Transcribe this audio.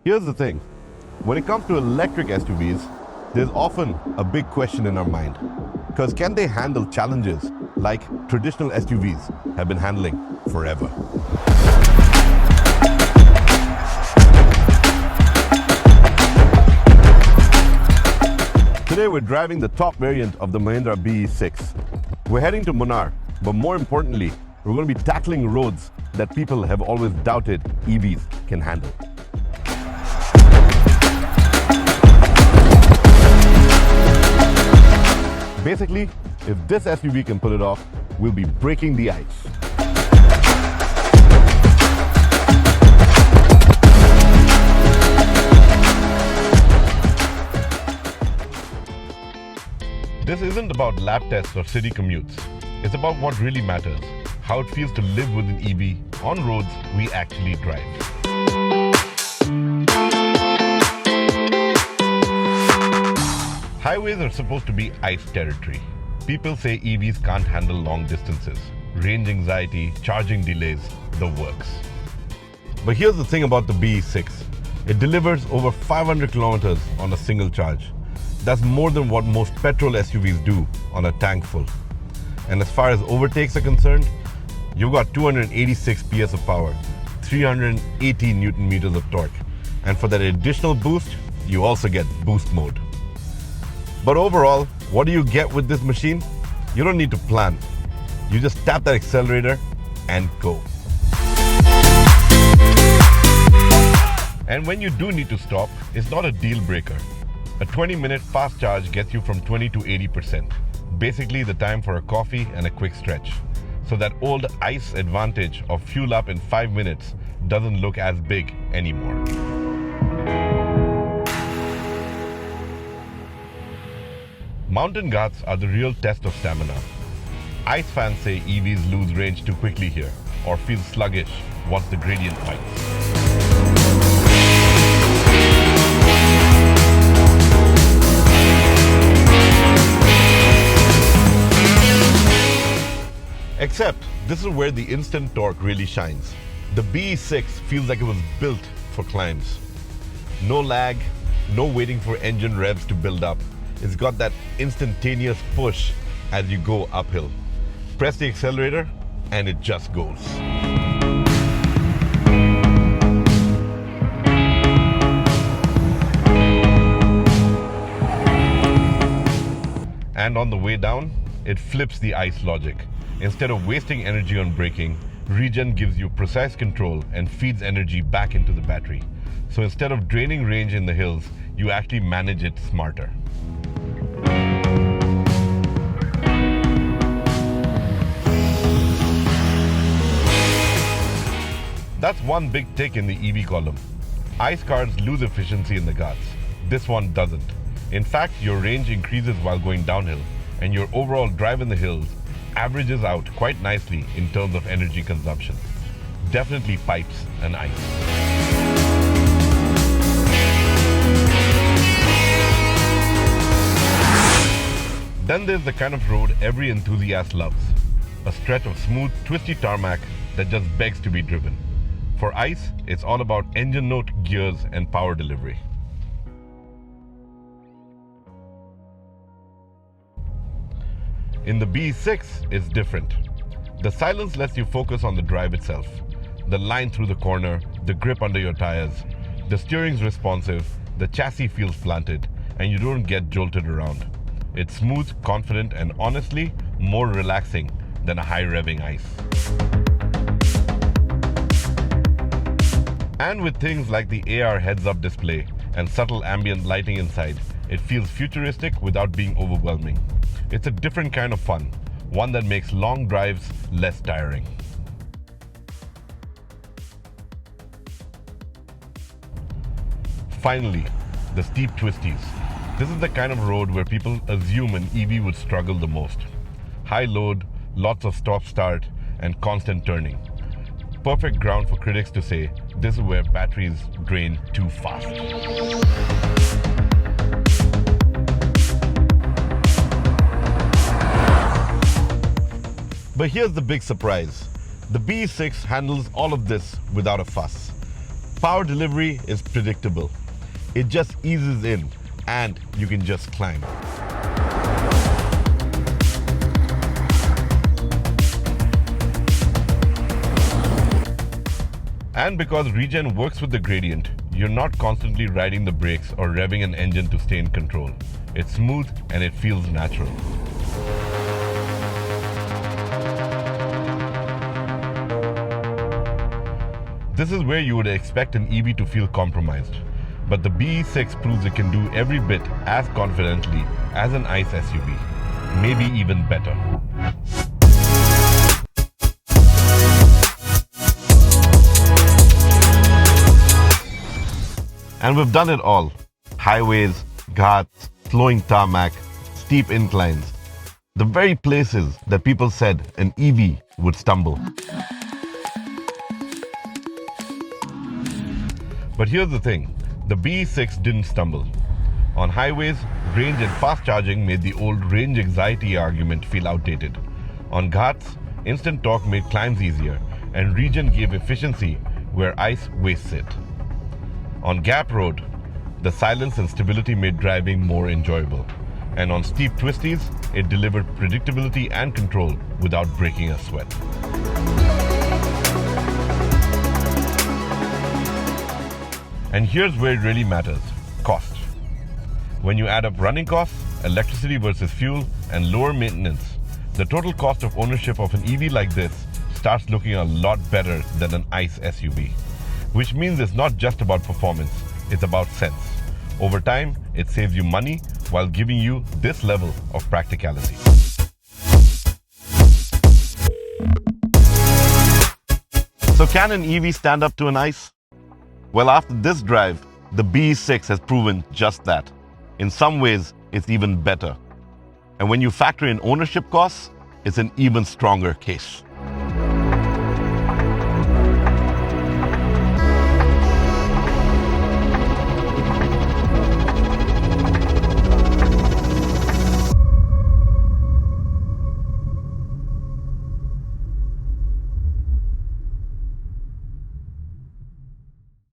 Here's the thing. When it comes to electric SUVs, there's often a big question in our mind. Because can they handle challenges like traditional SUVs have been handling forever? Today we're driving the top variant of the Mahindra BE6. We're heading to Munnar, but more importantly, we're going to be tackling roads that people have always doubted EVs can handle. Basically, if this SUV can pull it off, we'll be breaking the ice. This isn't about lab tests or city commutes. It's about what really matters, how it feels to live with an EV on roads we actually drive. Highways are supposed to be ice territory. People say EVs can't handle long distances, range anxiety, charging delays, the works. But here's the thing about the BE6. It delivers over 500 kilometers on a single charge. That's more than what most petrol SUVs do on a tank full. And as far as overtakes are concerned, you've got 286 PS of power, 380 Newton meters of torque. And for that additional boost, you also get boost mode. But overall, what do you get with this machine? You don't need to plan. You just tap that accelerator and go. And when you do need to stop, it's not a deal breaker. A 20-minute fast charge gets you from 20 to 80%. Basically the time for a coffee and a quick stretch. So that old ICE advantage of fuel up in 5 minutes doesn't look as big anymore. Mountain ghats are the real test of stamina. ICE fans say EVs lose range too quickly here or feel sluggish once the gradient bites. Except, this is where the instant torque really shines. The BE6 feels like it was built for climbs. No lag, no waiting for engine revs to build up. It's got that instantaneous push as you go uphill. Press the accelerator and it just goes. And on the way down, it flips the ICE logic. Instead of wasting energy on braking, regen gives you precise control and feeds energy back into the battery. So instead of draining range in the hills, you actually manage it smarter. That's one big tick in the EV column. ICE cars lose efficiency in the ghats. This one doesn't. In fact, your range increases while going downhill, and your overall drive in the hills averages out quite nicely in terms of energy consumption. Definitely pipes and ice. Then there's the kind of road every enthusiast loves. A stretch of smooth, twisty tarmac that just begs to be driven. For ICE, it's all about engine note, gears, and power delivery. In the BE6, it's different. The silence lets you focus on the drive itself. The line through the corner, the grip under your tires. The steering's responsive, the chassis feels planted, and you don't get jolted around. It's smooth, confident, and honestly, more relaxing than a high-revving ICE. And with things like the AR heads-up display and subtle ambient lighting inside, it feels futuristic without being overwhelming. It's a different kind of fun, one that makes long drives less tiring. Finally, the steep twisties. This is the kind of road where people assume an EV would struggle the most. High load, lots of stop-start, and constant turning. Perfect ground for critics to say, this is where batteries drain too fast. But here's the big surprise. The BE6 handles all of this without a fuss. power delivery is predictable. It just eases in and you can just climb. And because regen works with the gradient, you're not constantly riding the brakes or revving an engine to stay in control. It's smooth and it feels natural. This is where you would expect an EV to feel compromised. But the BE6 proves it can do every bit as confidently as an ICE SUV, maybe even better. And we've done it all. Highways, ghats, flowing tarmac, steep inclines. The very places that people said an EV would stumble. But here's the thing, the BE6 didn't stumble. On highways, range and fast charging made the old range anxiety argument feel outdated. On ghats, instant torque made climbs easier, and regen gave efficiency where ICE wastes it. On gap road, the silence and stability made driving more enjoyable. And on steep twisties, it delivered predictability and control without breaking a sweat. And here's where it really matters, cost. When you add up running costs, electricity versus fuel, and lower maintenance, the total cost of ownership of an EV like this starts looking a lot better than an ICE SUV. Which means it's not just about performance, it's about sense. Over time, it saves you money while giving you this level of practicality. So can an EV stand up to an ICE? Well, after this drive, the BE6 has proven just that. In some ways, it's even better. And when you factor in ownership costs, it's an even stronger case.